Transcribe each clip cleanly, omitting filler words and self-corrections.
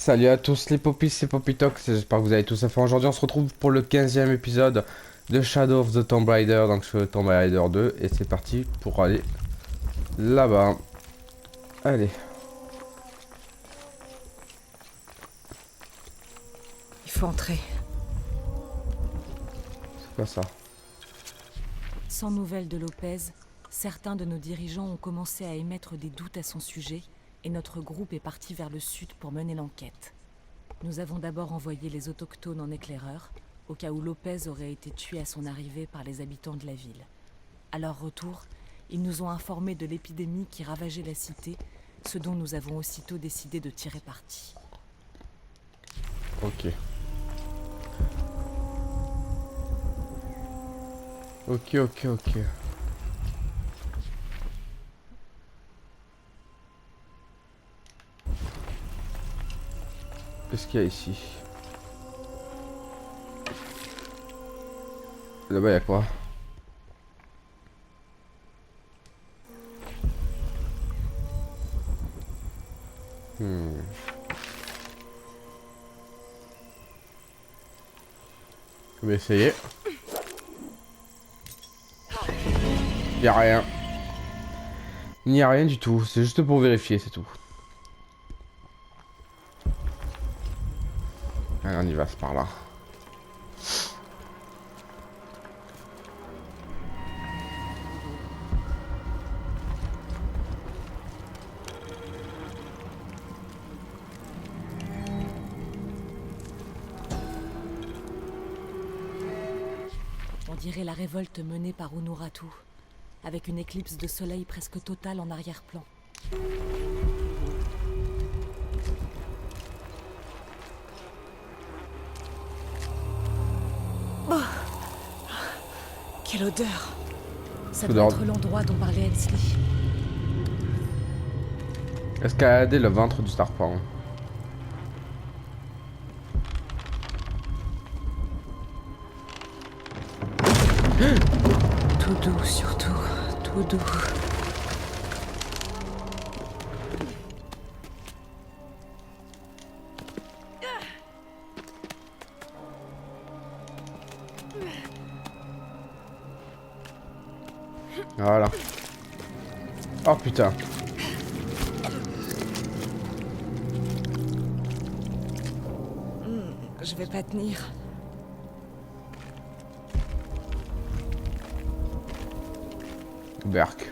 Salut à tous les popis, c'est Popitox, j'espère que vous allez tous à fond. Aujourd'hui on se retrouve pour le 15e épisode de Shadow of the Tomb Raider, donc sur le Tomb Raider 2, et c'est parti pour aller là-bas. Allez. Il faut entrer. C'est quoi ça? Sans nouvelles de Lopez, certains de nos dirigeants ont commencé à émettre des doutes à son sujet et notre groupe est parti vers le sud pour mener l'enquête. Nous avons d'abord envoyé les autochtones en éclaireur, au cas où Lopez aurait été tué à son arrivée par les habitants de la ville. À leur retour, ils nous ont informés de l'épidémie qui ravageait la cité, ce dont nous avons aussitôt décidé de tirer parti. Ok. Ok. Qu'est-ce qu'il y a ici? Là-bas, il y a quoi? On va essayer. Il y a rien. Il n'y a rien du tout, c'est juste pour vérifier, c'est tout. Allez, on y va, c'est par là. On dirait la révolte menée par Unuratu, avec une éclipse de soleil presque totale en arrière-plan. Oh, quelle odeur! Ça doit être l'endroit dont parlait Hensley. Escalader le ventre du serpent. Tout doux, surtout. Tout doux. Voilà. Oh putain. Je vais pas tenir. Berk.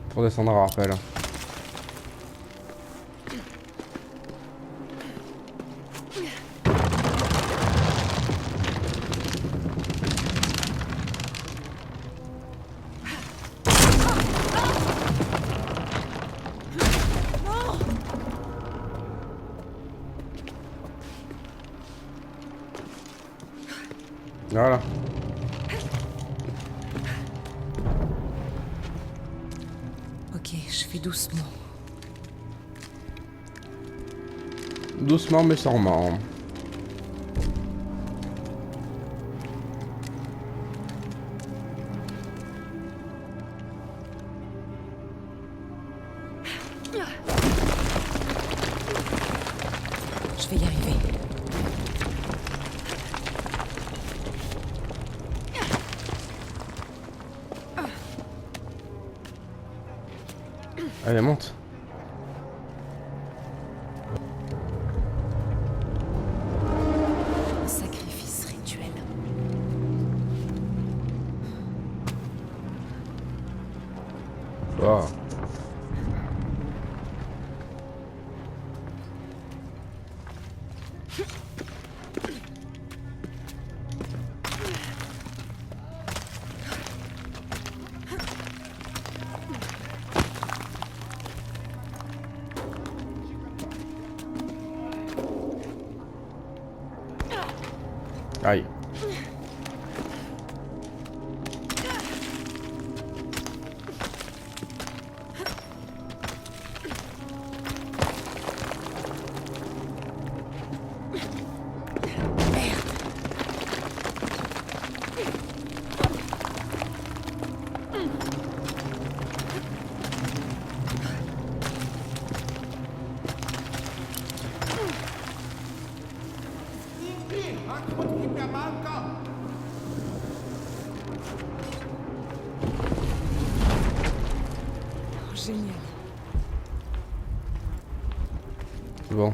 Pour descendre, rappel. Voilà. Ok, je fais doucement. Doucement mais sûrement. Je vais y arriver. Allez, monte. Un sacrifice rituel. Oh. Aïe. Génial. Bon.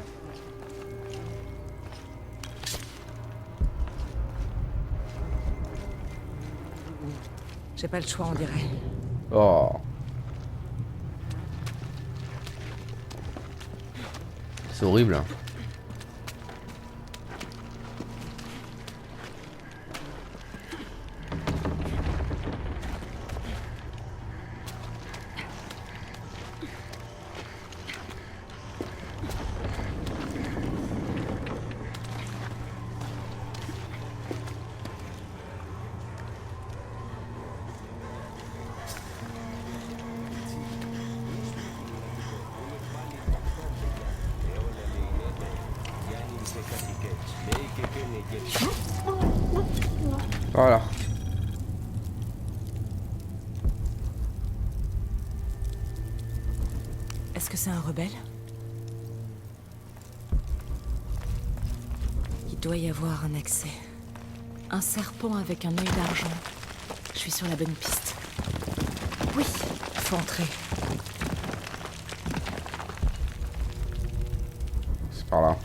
J'ai pas le choix, on dirait. Oh. C'est horrible. Voilà. Est-ce que c'est un rebelle? Il doit y avoir un accès. Un serpent avec un œil d'argent. Je suis sur la bonne piste. Oui, faut entrer. C'est par là.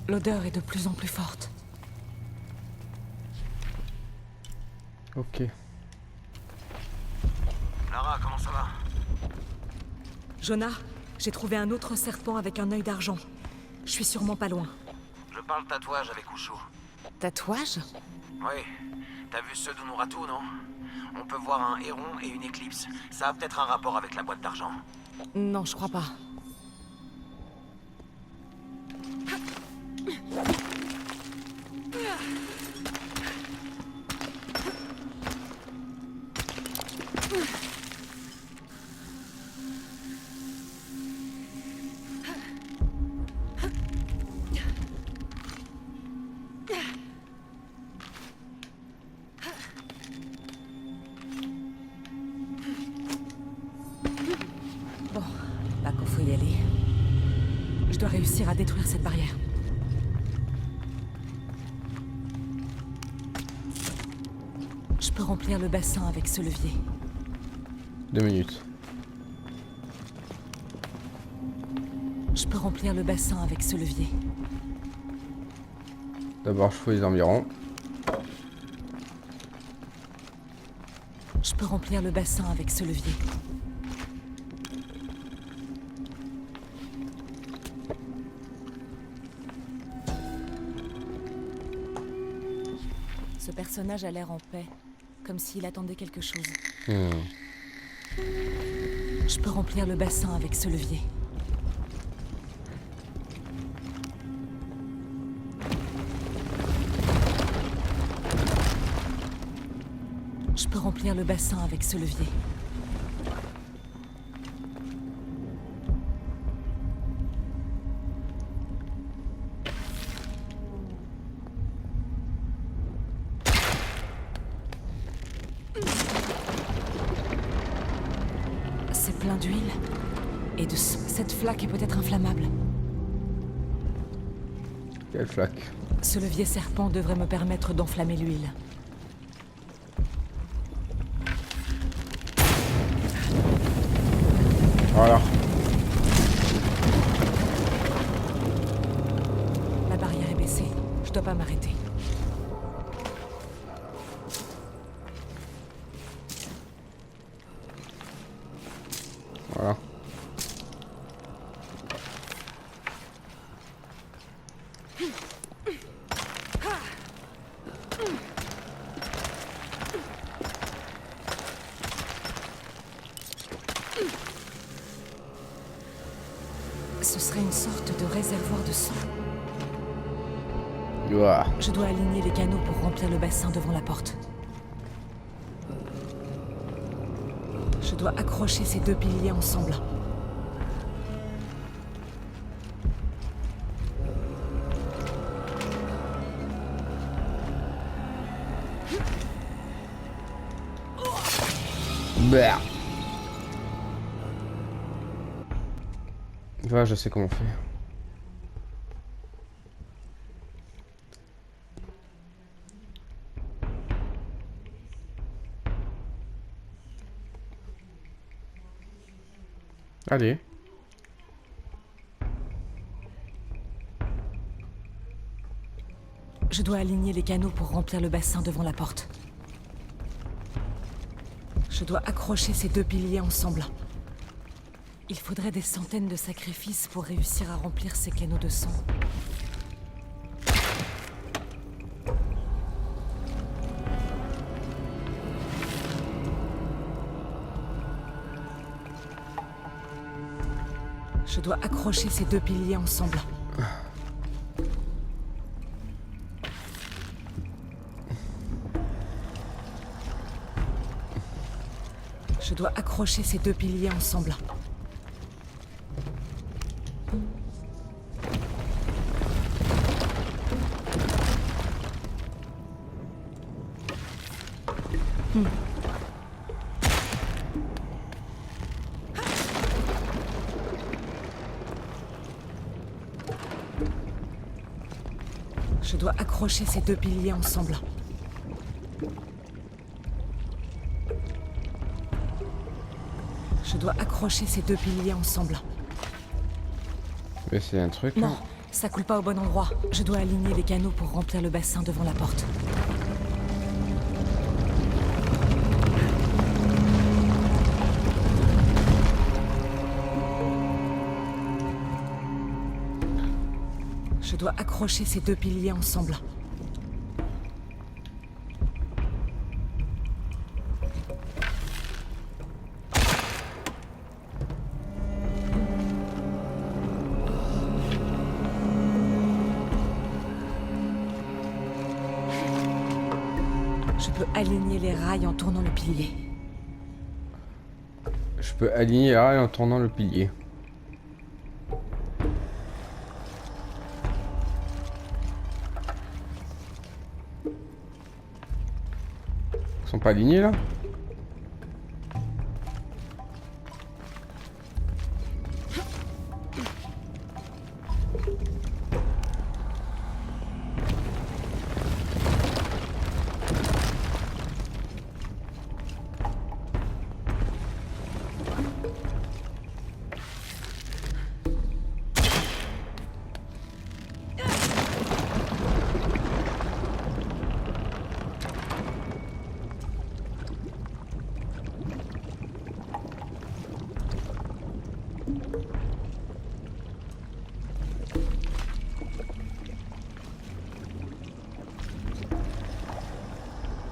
L'odeur est de plus en plus forte. Ok. Lara, comment ça va? Jonah, j'ai trouvé un autre serpent avec un œil d'argent. Je suis sûrement pas loin. Je parle tatouage avec Ushu. Tatouage? Oui. T'as vu ceux d'Unuratu, non? On peut voir un héron et une éclipse. Ça a peut-être un rapport avec la boîte d'argent. Non, je crois pas. Bon, là qu'il faut y aller. Je dois réussir à détruire cette barrière. Je peux remplir le bassin avec ce levier. 2 minutes. Je peux remplir le bassin avec ce levier. D'abord, je fouille les environs. Je peux remplir le bassin avec ce levier. Ce personnage a l'air en paix, comme s'il attendait quelque chose. Je peux remplir le bassin avec ce levier. Je peux remplir le bassin avec ce levier. C'est plein d'huile et de sang. Cette flaque est peut-être inflammable. Quelle flaque. Ce levier serpent devrait me permettre d'enflammer l'huile. Voilà. La barrière est baissée. Je dois pas m'arrêter. Voilà. Ce serait une sorte de réservoir de sang. Ouah. Je dois aligner les canaux pour remplir le bassin devant la porte. Je dois accrocher ces deux piliers ensemble. Bah. Ouais, je sais comment on fait. Allez. Je dois aligner les canaux pour remplir le bassin devant la porte. Je dois accrocher ces 2 piliers ensemble. Il faudrait des centaines de sacrifices pour réussir à remplir ces canaux de sang. Je dois accrocher ces 2 piliers ensemble. Je dois accrocher ces 2 piliers ensemble. Je dois accrocher ces 2 piliers ensemble. Je dois accrocher ces 2 piliers ensemble. Mais c'est un truc. Non, ça coule pas au bon endroit. Je dois aligner les canaux pour remplir le bassin devant la porte. Je dois accrocher ces 2 piliers ensemble. Je peux aligner les rails en tournant le pilier. Je peux aligner les rails en tournant le pilier. Ils sont pas alignés là?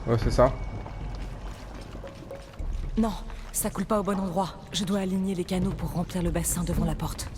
Ouais, c'est ça. Non, ça coule pas au bon endroit. Je dois aligner les canaux pour remplir le bassin devant la porte.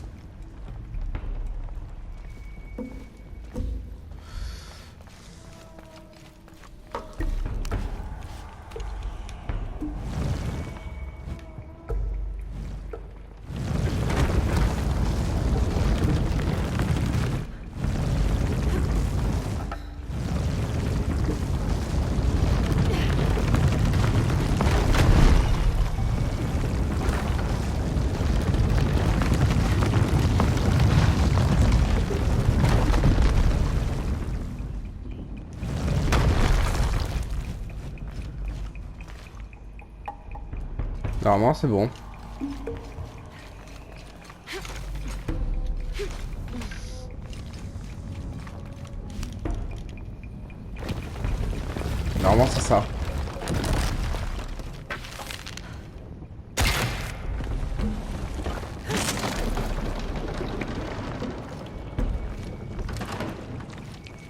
Normalement, c'est bon. Normalement, c'est ça.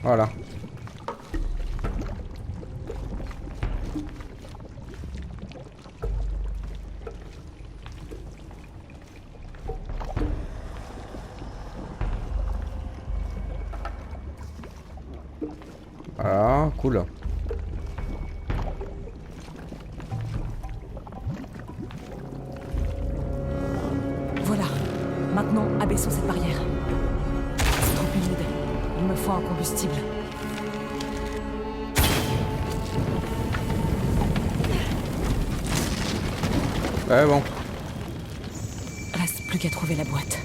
Voilà. Voilà, cool. Voilà. Maintenant, abaissons cette barrière. C'est trop humide. Il me faut un combustible. Ouais, bon. Reste plus qu'à trouver la boîte.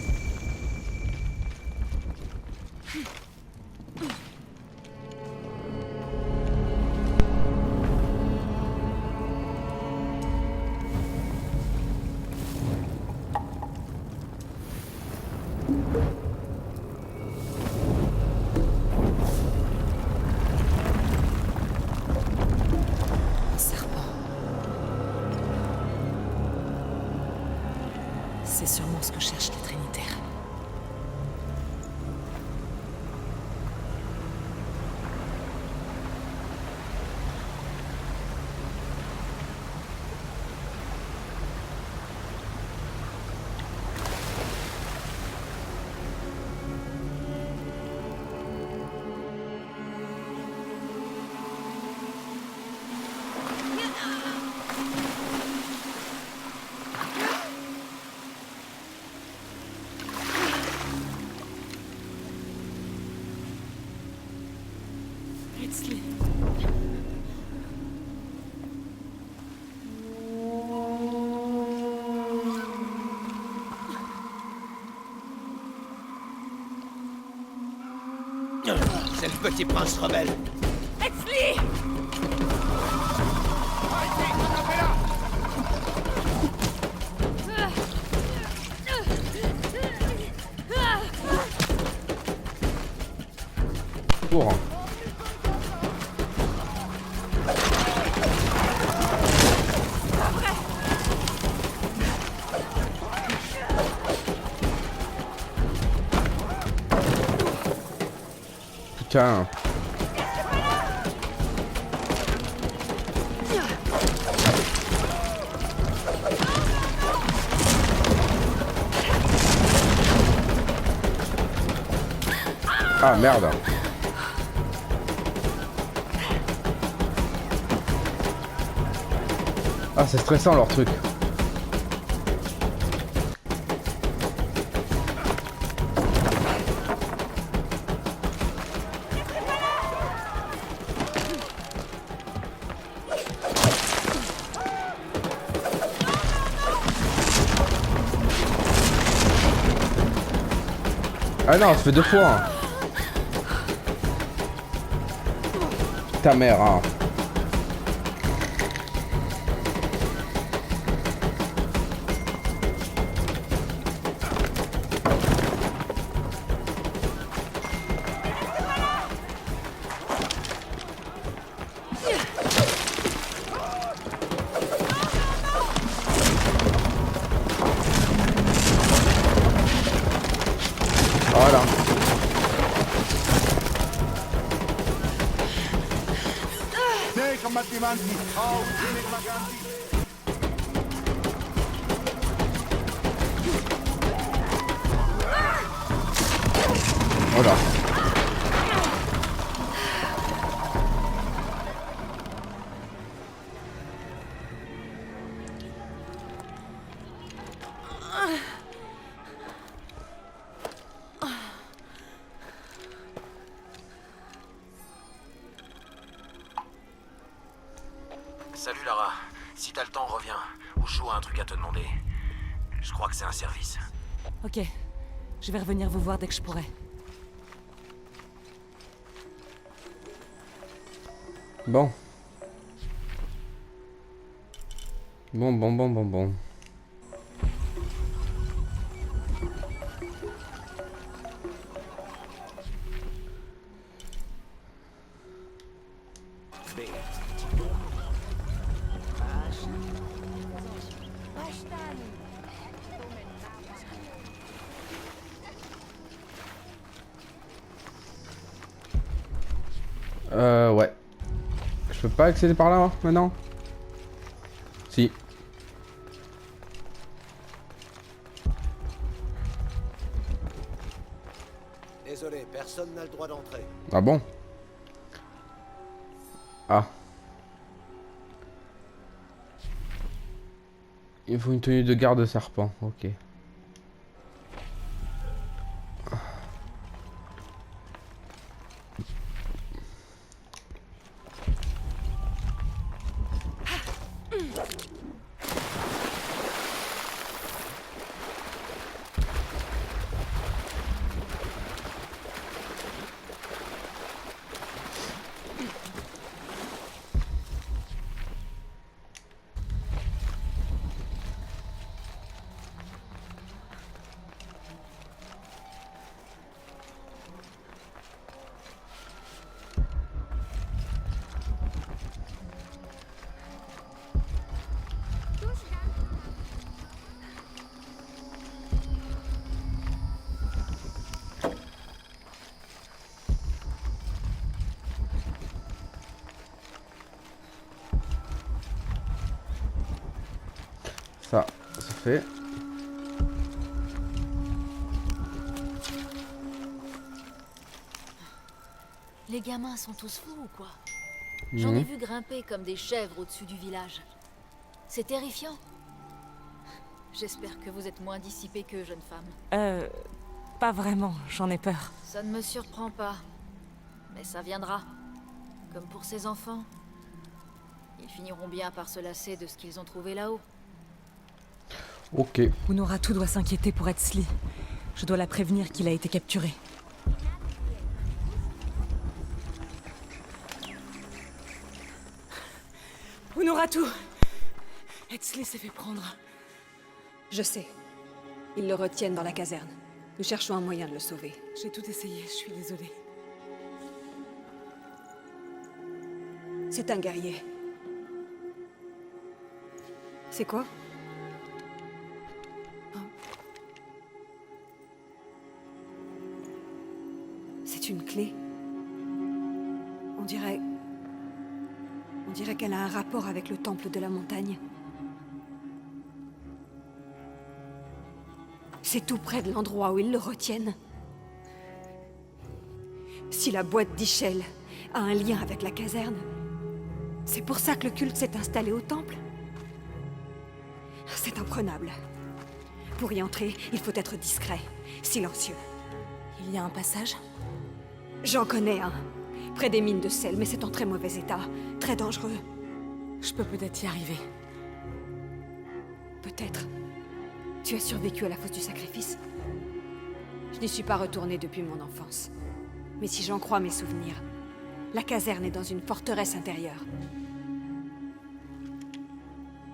C'est sûrement ce que cherchent les Trinitaires. Huxley. C'est le petit prince rebelle. Huxley! Cours. Putain. Ah merde. Ah c'est stressant leur truc. Ah non, ça fait 2 fois. Hein. Ta mère, hein. Voilà. Voilà. Salut Lara. Si t'as le temps, reviens. Ou je joue à un truc à te demander. Je crois que c'est un service. Ok. Je vais revenir vous voir dès que je pourrai. Bon. Bon. Ouais. Je peux pas accéder par là, hein, maintenant? Si. Désolé, personne n'a le droit d'entrer. Ah bon? Ah. Il faut une tenue de garde serpent, ok. Ça, c'est fait. Les gamins sont tous fous ou quoi? J'en ai Mhm. vu grimper comme des chèvres au-dessus du village. C'est terrifiant. J'espère que vous êtes moins dissipée qu'eux, jeune femme. Pas vraiment, j'en ai peur. Ça ne me surprend pas. Mais ça viendra. Comme pour ces enfants. Ils finiront bien par se lasser de ce qu'ils ont trouvé là-haut. Ok. Unuratu doit s'inquiéter pour Etzli. Je dois la prévenir qu'il a été capturé. Unuratu! Etzli s'est fait prendre. Je sais. Ils le retiennent dans la caserne. Nous cherchons un moyen de le sauver. J'ai tout essayé, je suis désolée. C'est un guerrier. C'est quoi? C'est une clé. On dirait... On dirait qu'elle a un rapport avec le temple de la montagne. C'est tout près de l'endroit où ils le retiennent. Si la boîte d'Ichel a un lien avec la caserne, c'est pour ça que le culte s'est installé au temple. C'est imprenable. Pour y entrer, il faut être discret, silencieux. Il y a un passage? J'en connais un, près des mines de sel, mais c'est en très mauvais état, très dangereux. Je peux peut-être y arriver. Peut-être. Tu as survécu à la fosse du sacrifice? Je n'y suis pas retournée depuis mon enfance. Mais si j'en crois mes souvenirs, la caserne est dans une forteresse intérieure.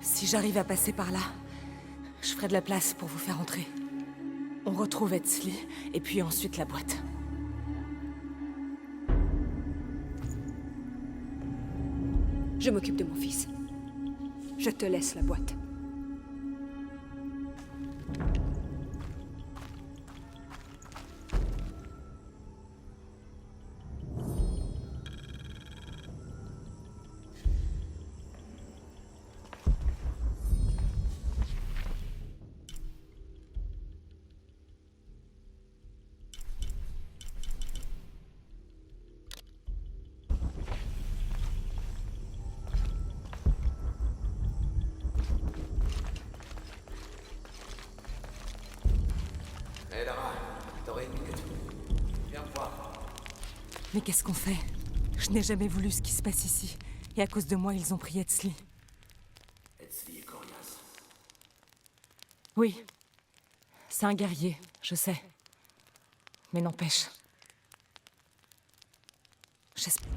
Si j'arrive à passer par là, je ferai de la place pour vous faire entrer. On retrouve Etzli, et puis ensuite la boîte. Je m'occupe de mon fils. Je te laisse la boîte. Hé Lara, t'aurais une minute? Viens me voir. Mais qu'est-ce qu'on fait? Je n'ai jamais voulu ce qui se passe ici. Et à cause de moi, ils ont pris Etzli. Etzli est coriace. Oui. C'est un guerrier, je sais. Mais n'empêche. J'espère...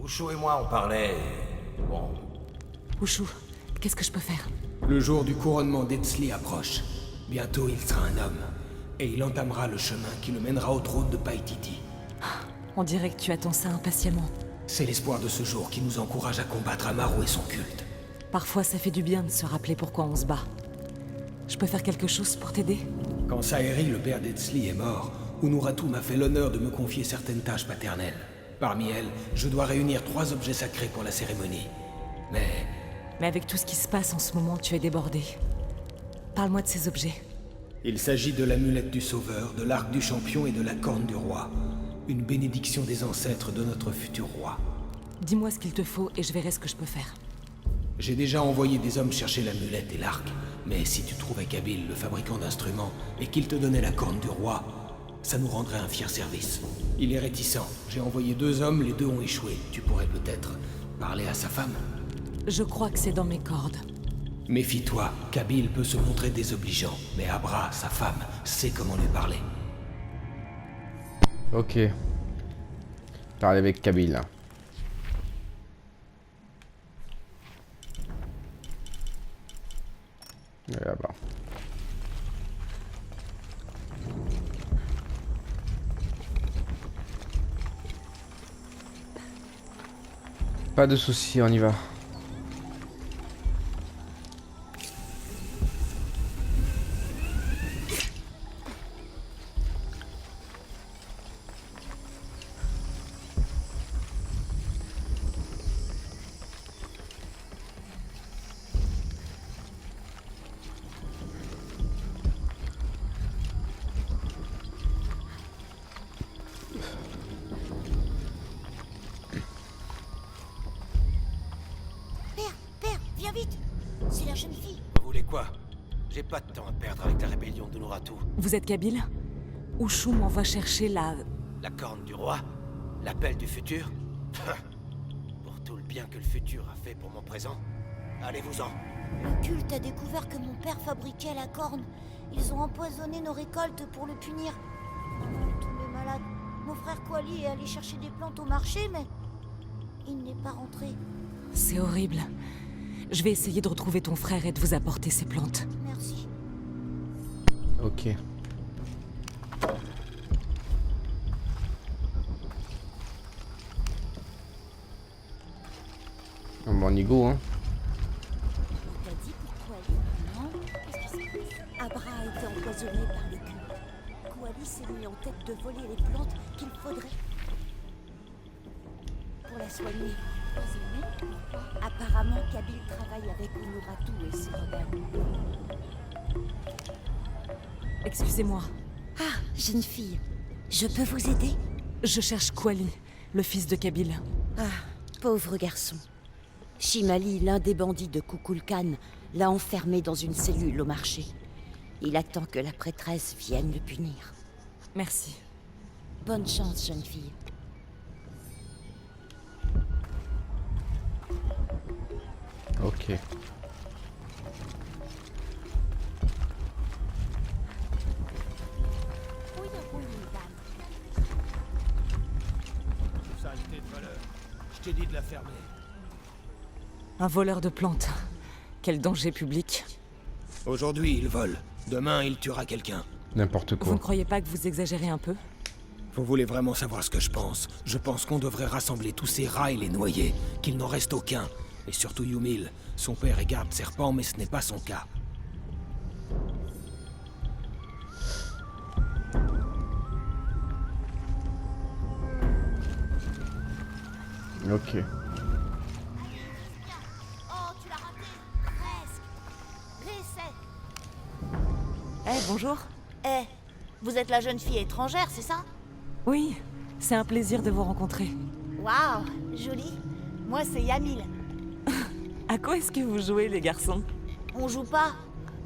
Ushu et moi, on parlait... Bon... Ushu, qu'est-ce que je peux faire? Le jour du couronnement d'Etzli approche. Bientôt, il sera un homme. Et il entamera le chemin qui le mènera au trône de Paititi. On dirait que tu attends ça impatiemment. C'est l'espoir de ce jour qui nous encourage à combattre Amaru et son culte. Parfois, ça fait du bien de se rappeler pourquoi on se bat. Je peux faire quelque chose pour t'aider? Quand Saeri, le père d'Etzli, est mort, Unuratu m'a fait l'honneur de me confier certaines tâches paternelles. Parmi elles, je dois réunir 3 objets sacrés pour la cérémonie. Mais avec tout ce qui se passe en ce moment, tu es débordé. Parle-moi de ces objets. Il s'agit de l'amulette du Sauveur, de l'arc du Champion et de la corne du Roi. Une bénédiction des ancêtres de notre futur roi. Dis-moi ce qu'il te faut et je verrai ce que je peux faire. J'ai déjà envoyé des hommes chercher l'amulette et l'arc, mais si tu trouvais Kabil, le fabricant d'instruments, et qu'il te donnait la corne du Roi, ça nous rendrait un fier service. Il est réticent. J'ai envoyé 2 hommes, les 2 ont échoué. Tu pourrais peut-être parler à sa femme? Je crois que c'est dans mes cordes. Méfie-toi, Kabil peut se montrer désobligeant, mais Abra, sa femme, sait comment lui parler. Ok. Parler avec Kabil. Et là-bas. Pas de soucis, on y va. Père, viens vite. C'est la jeune fille. Vous voulez quoi? J'ai pas de temps à perdre avec la rébellion de Nuratu. Vous êtes Kabil? Ushu m'envoie chercher la... La corne du roi? L'appel du futur? Pour tout le bien que le futur a fait pour mon présent, allez-vous-en. Le culte a découvert que mon père fabriquait la corne. Ils ont empoisonné nos récoltes pour le punir. On est tombé malade. Mon frère Kuali est allé chercher des plantes au marché, mais il n'est pas rentré. C'est horrible. Je vais essayer de retrouver ton frère et de vous apporter ces plantes. Merci. Ok. Bon, on y go, hein. T'as dit pour Kuali? Non. Qu'est-ce qui s'est passé? Abra a été empoisonné par le culte. Kuali s'est mis en tête de voler les plantes qu'il faudrait pour la soigner. Apparemment, Kabil travaille avec Unuratu et ses rebelles. Excusez-moi. Ah, jeune fille, je peux vous aider? Je cherche Kuali, le fils de Kabil. Ah, pauvre garçon. Shimali, l'un des bandits de Kukulkan, l'a enfermé dans une cellule au marché. Il attend que la prêtresse vienne le punir. Merci. Bonne chance, jeune fille. Ok. Saleté de voleur. Je t'ai dit de la fermer. Un voleur de plantes. Quel danger public. Aujourd'hui, il vole. Demain, il tuera quelqu'un. N'importe Vous quoi. ne croyez pas que vous exagérez un peu? Vous voulez vraiment savoir ce que je pense? Je pense qu'on devrait rassembler tous ces rats et les noyer, qu'il n'en reste aucun. Et surtout Yumil. Son père est garde-serpent, mais ce n'est pas son cas. Ok. Oh, tu l'as raté. Presque. Réessaie. Bonjour. Vous êtes la jeune fille étrangère, c'est ça? Oui, c'est un plaisir de vous rencontrer. Waouh, jolie. Moi, c'est Yamil. À quoi est-ce que vous jouez, les garçons? On joue pas.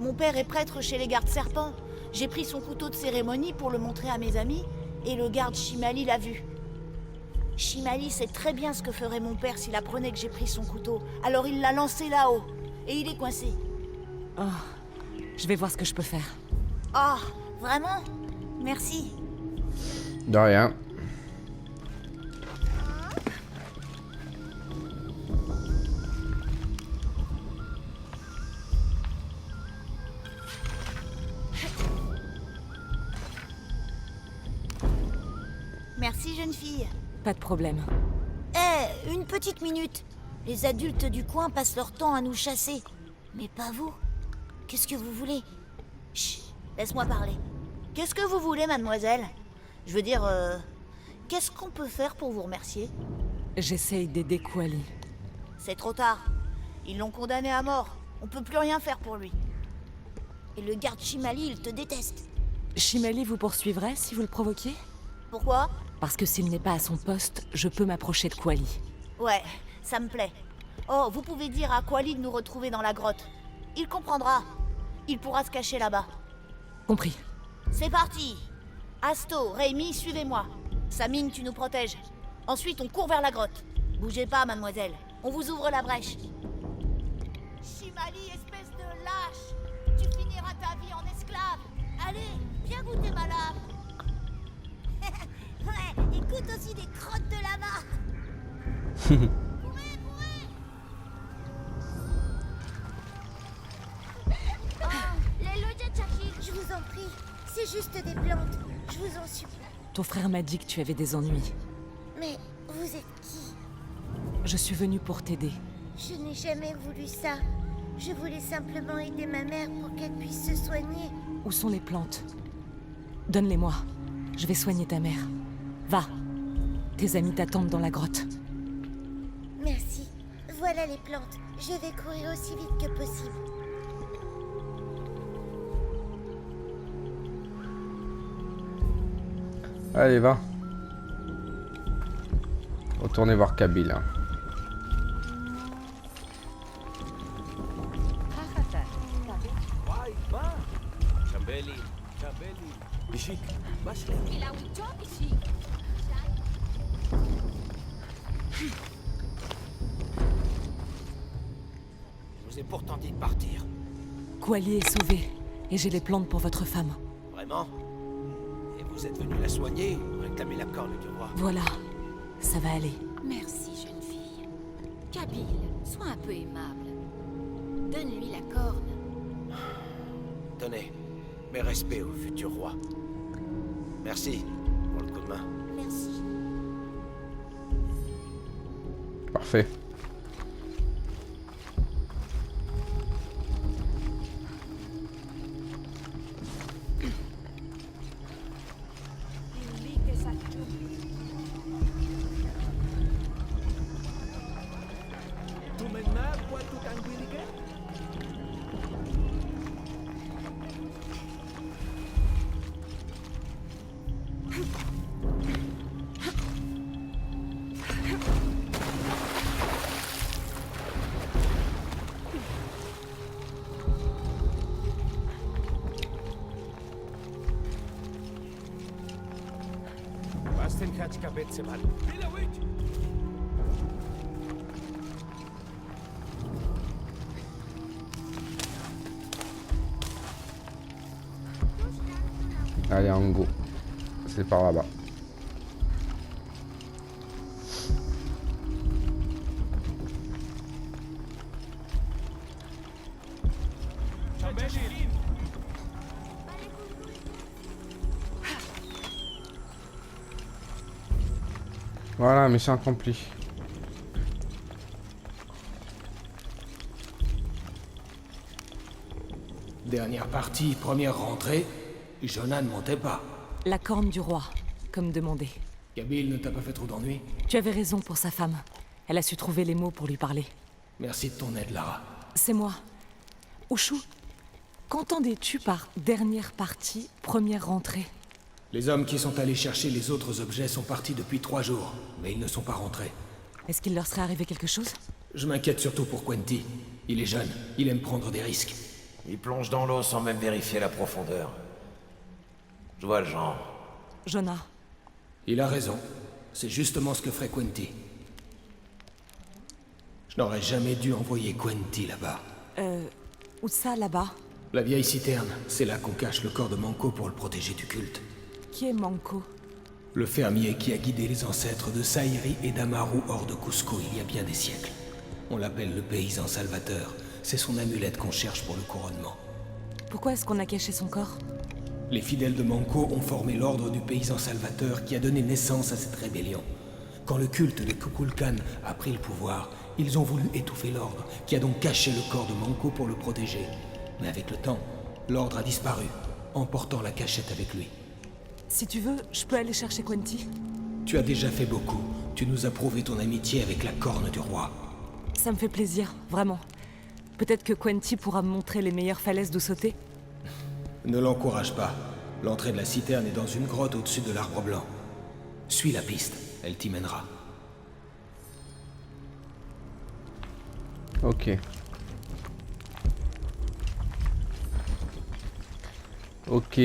Mon père est prêtre chez les gardes serpents. J'ai pris son couteau de cérémonie pour le montrer à mes amis, et le garde Shimali l'a vu. Shimali sait très bien ce que ferait mon père s'il apprenait que j'ai pris son couteau. Alors il l'a lancé là-haut, et il est coincé. Oh, je vais voir ce que je peux faire. Oh, vraiment? Merci. De rien. Merci, jeune fille. Pas de problème. Une petite minute. Les adultes du coin passent leur temps à nous chasser. Mais pas vous. Qu'est-ce que vous voulez? Chut, laisse-moi parler. Qu'est-ce que vous voulez, mademoiselle? Je veux dire, qu'est-ce qu'on peut faire pour vous remercier? J'essaye d'aider Kuali. C'est trop tard. Ils l'ont condamné à mort. On peut plus rien faire pour lui. Et le garde Shimali, il te déteste. Shimali vous poursuivrait si vous le provoquiez? Pourquoi? Parce que s'il n'est pas à son poste, je peux m'approcher de Kuali. Ouais, ça me plaît. Oh, vous pouvez dire à Kuali de nous retrouver dans la grotte. Il comprendra. Il pourra se cacher là-bas. Compris. C'est parti. Asto, Rémi, suivez-moi. Samine, tu nous protèges. Ensuite, on court vers la grotte. Bougez pas, mademoiselle. On vous ouvre la brèche. Shimali, espèce de lâche. Tu finiras ta vie en esclave. Allez, viens goûter ma lame. Ouais, écoute aussi des crottes de lama. Courez, courez. Je vous en prie, c'est juste des plantes. Je vous en supplie. Ton frère m'a dit que tu avais des ennuis. Mais vous êtes qui? Je suis venue pour t'aider. Je n'ai jamais voulu ça. Je voulais simplement aider ma mère pour qu'elle puisse se soigner. Où sont les plantes? Donne-les-moi. Je vais soigner ta mère. Va. Tes amis t'attendent dans la grotte. Merci. Voilà les plantes. Je vais courir aussi vite que possible. Allez, va. Retournez voir Kabyl. Hein. Je vous ai pourtant dit de partir. Kuali est sauvée, et j'ai les plantes pour votre femme. Vraiment? Et vous êtes venu la soigner ou réclamer la corne du roi? Voilà. Ça va aller. Merci, jeune fille. Kabyl, sois un peu aimable. Donne-lui la corne. Donnez mes respects au futur roi. Merci pour le coup de main. Merci. Parfait. Allez, en go. C'est par là-bas. Voilà, mission accomplie. Dernière partie, première rentrée. Jonah ne mentait pas. La corne du roi, comme demandé. Kabyl ne t'a pas fait trop d'ennuis? Tu avais raison pour sa femme. Elle a su trouver les mots pour lui parler. Merci de ton aide, Lara. C'est moi. Ushu, qu'entendais-tu par dernière partie, première rentrée? Les hommes qui sont allés chercher les autres objets sont partis depuis 3 jours, mais ils ne sont pas rentrés. Est-ce qu'il leur serait arrivé quelque chose? Je m'inquiète surtout pour Quenti. Il est jeune, il aime prendre des risques. Il plonge dans l'eau sans même vérifier la profondeur. Je vois le genre. Jonah. Il a raison. C'est justement ce que ferait Quenti. Je n'aurais jamais dû envoyer Quenti là-bas. Où ça, là-bas? La vieille citerne, c'est là qu'on cache le corps de Manco pour le protéger du culte. Qui est Manco? Le fermier qui a guidé les ancêtres de Saïri et d'Amaru hors de Cusco il y a bien des siècles. On l'appelle le paysan salvateur. C'est son amulette qu'on cherche pour le couronnement. Pourquoi est-ce qu'on a caché son corps? Les fidèles de Manco ont formé l'ordre du paysan salvateur qui a donné naissance à cette rébellion. Quand le culte de Kukulkan a pris le pouvoir, ils ont voulu étouffer l'ordre, qui a donc caché le corps de Manko pour le protéger. Mais avec le temps, l'ordre a disparu, emportant la cachette avec lui. Si tu veux, je peux aller chercher Quenty. Tu as déjà fait beaucoup. Tu nous as prouvé ton amitié avec la corne du roi. Ça me fait plaisir, vraiment. Peut-être que Quenty pourra me montrer les meilleures falaises d'où sauter. Ne l'encourage pas. L'entrée de la citerne est dans une grotte au-dessus de l'arbre blanc. Suis la piste, elle t'y mènera. Ok. Ok.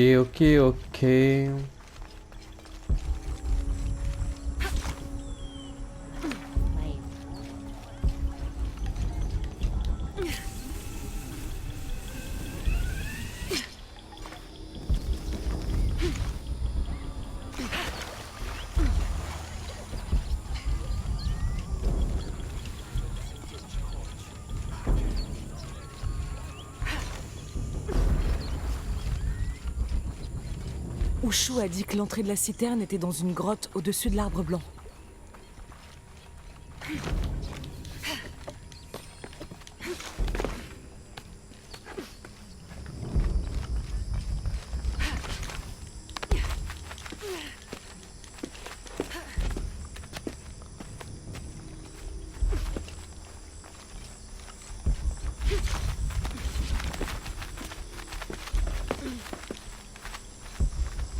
Ushu a dit que l'entrée de la citerne était dans une grotte au-dessus de l'arbre blanc.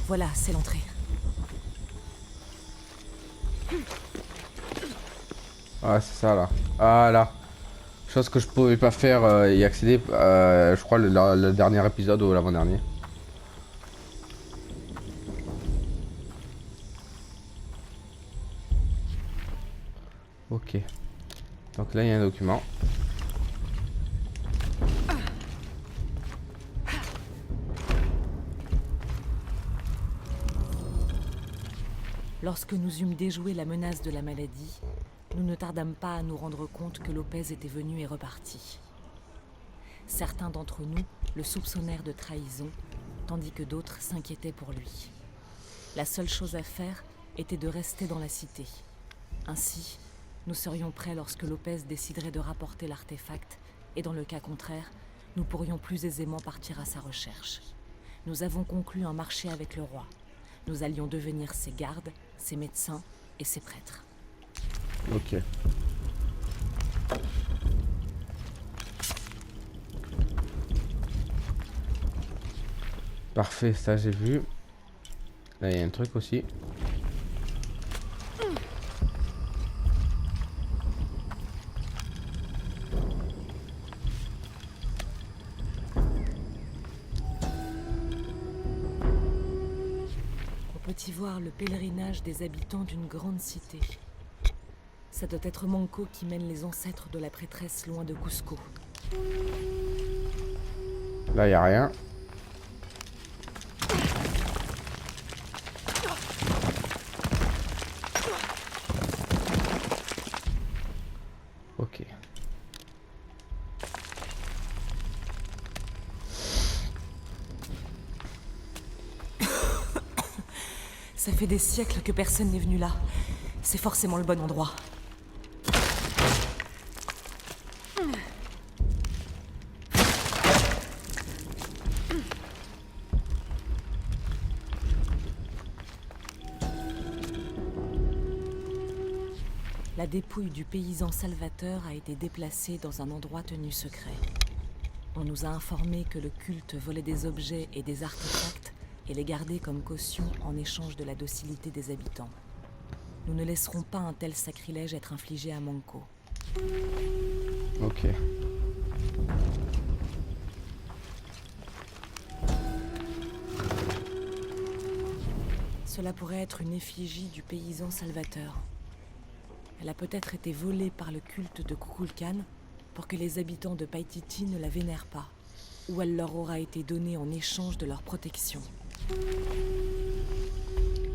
Voilà, c'est l'entrée. Ah, c'est ça là. Ah là. Chose que je pouvais pas faire y accéder, je crois, le dernier épisode ou l'avant-dernier. Ok. Donc là, il y a un document. Lorsque nous eûmes déjoué la menace de la maladie, nous ne tardâmes pas à nous rendre compte que Lopez était venu et reparti. Certains d'entre nous le soupçonnèrent de trahison, tandis que d'autres s'inquiétaient pour lui. La seule chose à faire était de rester dans la cité. Ainsi, nous serions prêts lorsque Lopez déciderait de rapporter l'artefact, et dans le cas contraire, nous pourrions plus aisément partir à sa recherche. Nous avons conclu un marché avec le roi. Nous allions devenir ses gardes, ses médecins et ses prêtres. Ok. Parfait, ça j'ai vu. Là, il y a un truc aussi. On peut y voir le pèlerinage des habitants d'une grande cité. Ça doit être Manko qui mène les ancêtres de la prêtresse loin de Cusco. Là, il n'y a rien. Ok. Ça fait des siècles que personne n'est venu là. C'est forcément le bon endroit. La dépouille du paysan Salvateur a été déplacée dans un endroit tenu secret. On nous a informé que le culte volait des objets et des artefacts et les gardait comme caution en échange de la docilité des habitants. Nous ne laisserons pas un tel sacrilège être infligé à Manko. Ok. Cela pourrait être une effigie du paysan Salvateur. Elle a peut-être été volée par le culte de Kukulkan pour que les habitants de Paititi ne la vénèrent pas, ou elle leur aura été donnée en échange de leur protection.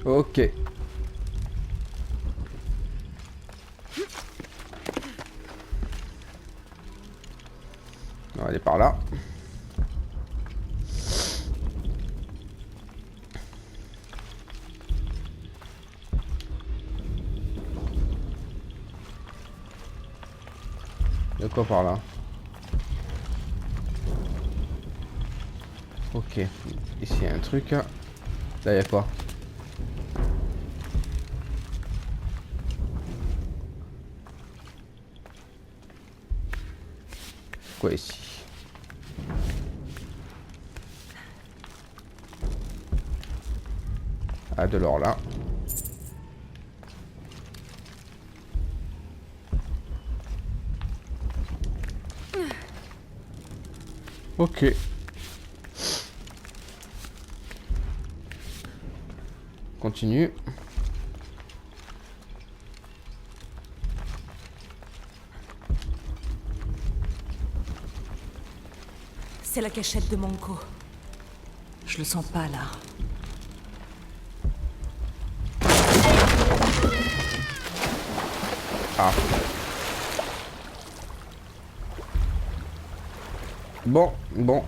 Ok. On va aller par là. De quoi par là? Ok. Ici il y a un truc. Là il y a quoi? Quoi ici? Ah, de l'or là. Ok. Continue. C'est la cachette de Manco. Je le sens pas là. Ah. Bon. Bon.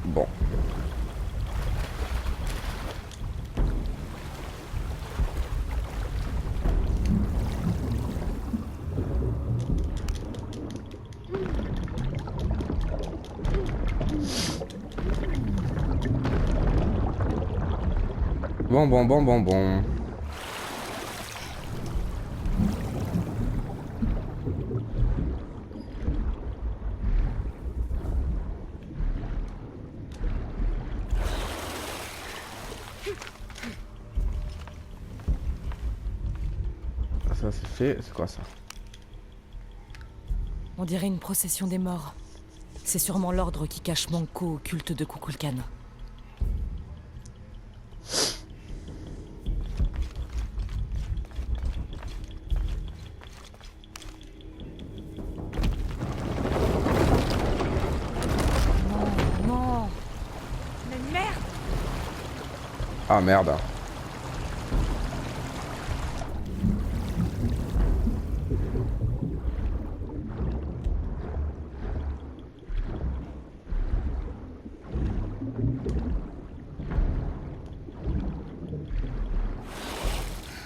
Ça c'est fait, c'est quoi ça? On dirait une procession des morts. C'est sûrement l'ordre qui cache Manco au culte de Kukulkan. Non. Mais merde! Ah merde.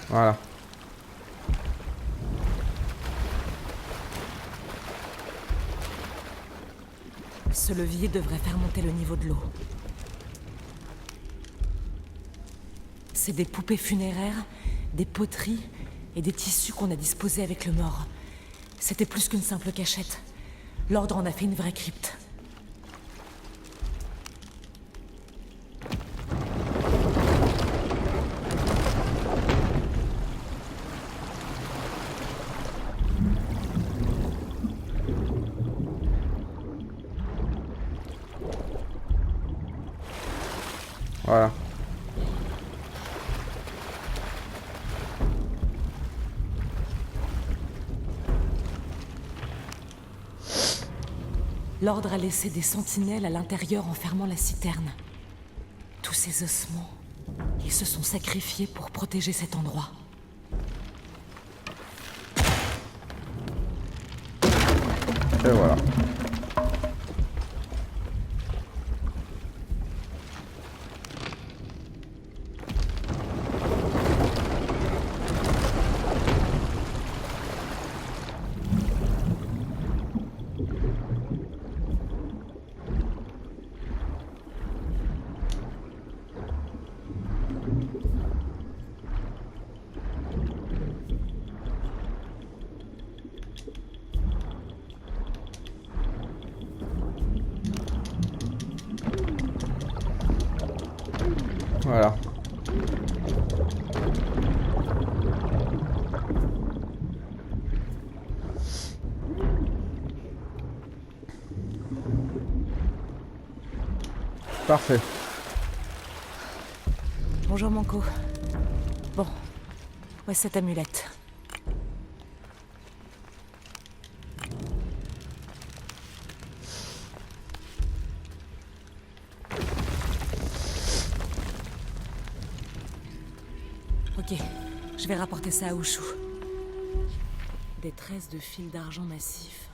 Voilà. Ce levier devrait faire monter le niveau de l'eau. C'est des poupées funéraires, des poteries et des tissus qu'on a disposés avec le mort. C'était plus qu'une simple cachette. L'ordre en a fait une vraie crypte. Voilà. L'ordre a laissé des sentinelles à l'intérieur enfermant la citerne. Tous ces ossements, ils se sont sacrifiés pour protéger cet endroit. Et voilà. Voilà. Parfait. Bonjour Manco. Bon, où est cette amulette? Ok, je vais rapporter ça à Ushu. Des tresses de fils d'argent massifs.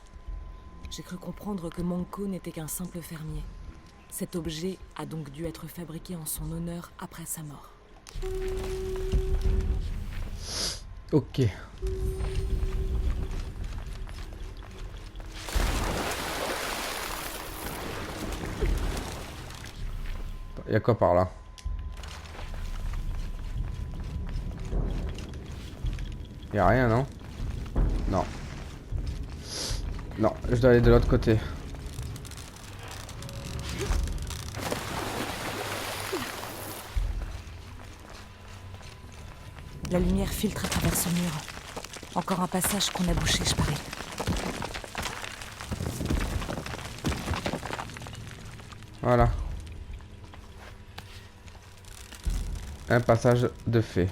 J'ai cru comprendre que Manco n'était qu'un simple fermier. Cet objet a donc dû être fabriqué en son honneur après sa mort. Ok. y a quoi par là? Y a rien, non? Non. Non, je dois aller de l'autre côté. La lumière filtre à travers ce mur. Encore un passage qu'on a bouché, je parie. Voilà. Un passage de fait.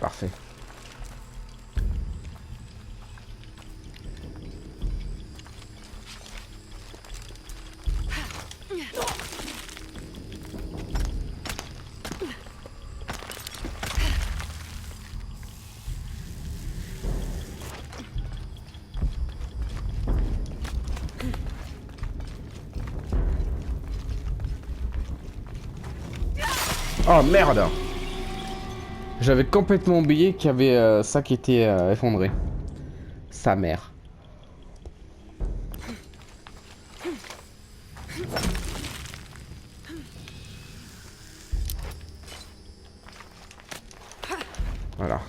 Parfait. Oh merde! J'avais complètement oublié qu'il y avait ça qui était effondré. Sa mère. Voilà.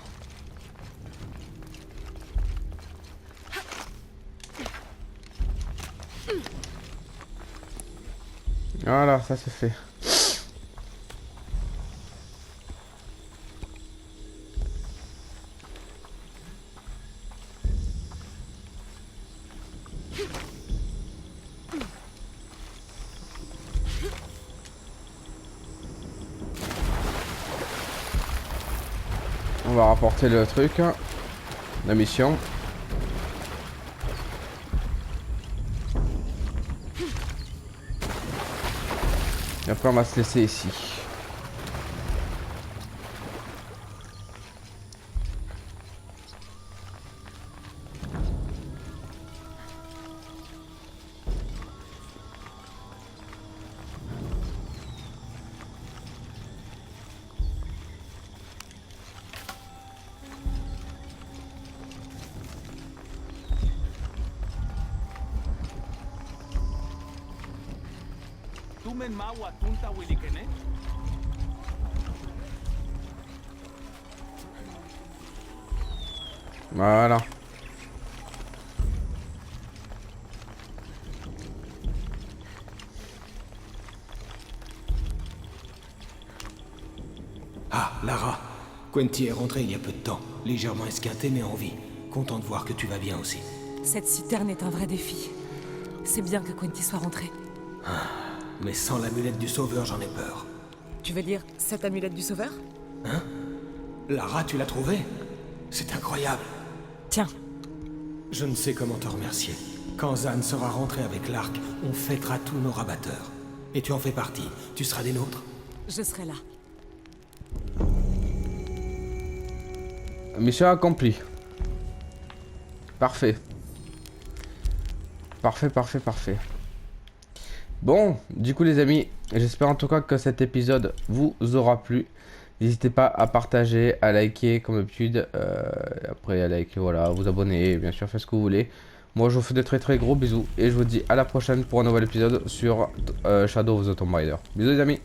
Voilà, ça c'est fait. On va rapporter le truc, la mission. Et après on va se laisser ici. Voilà. Ah, Lara. Quentin est rentré il y a peu de temps, légèrement esquinté mais en vie. Content de voir que tu vas bien aussi. Cette citerne est un vrai défi. C'est bien que Quentin soit rentré. Mais sans l'amulette du sauveur, j'en ai peur. Tu veux dire cette amulette du sauveur? Hein? Lara, tu l'as trouvée? C'est incroyable. Tiens. Je ne sais comment te remercier. Quand Zan sera rentré avec l'arc, on fêtera tous nos rabatteurs. Et tu en fais partie. Tu seras des nôtres. Je serai là. Mission accomplie. Parfait. Parfait, parfait, parfait. Bon, du coup les amis, j'espère en tout cas que cet épisode vous aura plu. N'hésitez pas à partager, à liker comme d'habitude. Après à liker, voilà, vous abonner, bien sûr, faites ce que vous voulez. Moi je vous fais de très gros bisous et je vous dis à la prochaine pour un nouvel épisode sur Shadow of the Tomb Raider. Bisous les amis.